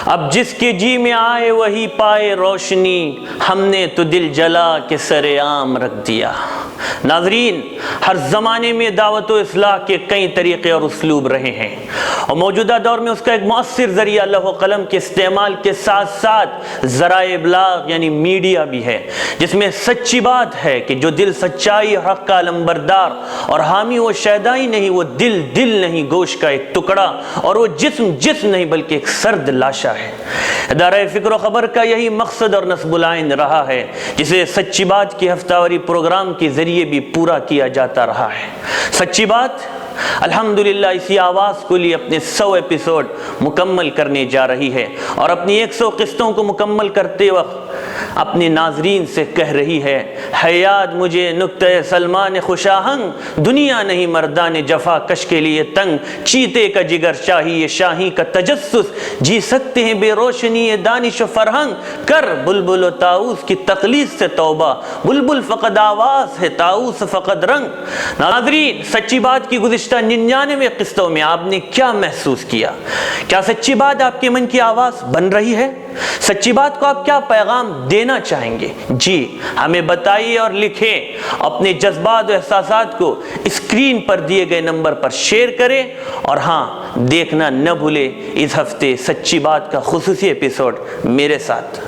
اب جس کے جی میں آئے وہی پائے روشنی، ہم نے تو دل جلا کے سر عام رکھ دیا۔ ناظرین، ہر زمانے میں دعوت و اصلاح کے کئی طریقے اور اسلوب رہے ہیں، اور موجودہ دور میں اس کا ایک مؤثر ذریعہ لوح و قلم کے استعمال کے ساتھ ساتھ ذرائع ابلاغ یعنی میڈیا بھی ہے، جس میں سچی بات ہے کہ جو دل سچائی حق کا علمبردار اور حامی و شیدائی نہیں، وہ دل نہیں گوشت کا ایک ٹکڑا، اور وہ جسم نہیں بلکہ ایک سرد لاشا ہے۔ ادارہ فکر و خبر کا یہی مقصد اور نصب العین رہا ہے، جسے سچی بات کی ہفتہ واری پروگرام کے ذریعے بھی پورا کیا جاتا رہا ہے۔ سچی بات الحمدللہ اسی آواز کو لیے اپنے 100 ایپیسوڈ مکمل کرنے جا رہی ہے، اور اپنی 100 قسطوں کو مکمل کرتے وقت اپنے ناظرین سے کہہ رہی ہے، یاد مجھے نکتہ سلمان خوشاہنگ، دنیا نہیں مردان جفا کش کے لیے تنگ، چیتے کا جگر چاہیے شاہی کا تجسس، جی سکتے ہیں بے روشنی دانش و فرہنگ، کر بلبل و طاؤس کی تقلید سے توبہ، بلبل فقط آواز ہے طاؤس فقط رنگ۔ ناظرین، سچی بات کی گزشتہ 99 قسطوں میں آپ نے کیا محسوس کیا؟ کیا سچی بات آپ کے من کی آواز بن رہی ہے؟ سچی بات کو آپ کیا پیغام دینا چاہیں گے؟ جی ہمیں بتائیے اور لکھیں۔ اپنے جذبات و احساسات کو اسکرین پر دیے گئے نمبر پر شیئر کریں، اور ہاں دیکھنا نہ بھولے اس ہفتے سچی بات کا خصوصی ایپیسوڈ میرے ساتھ۔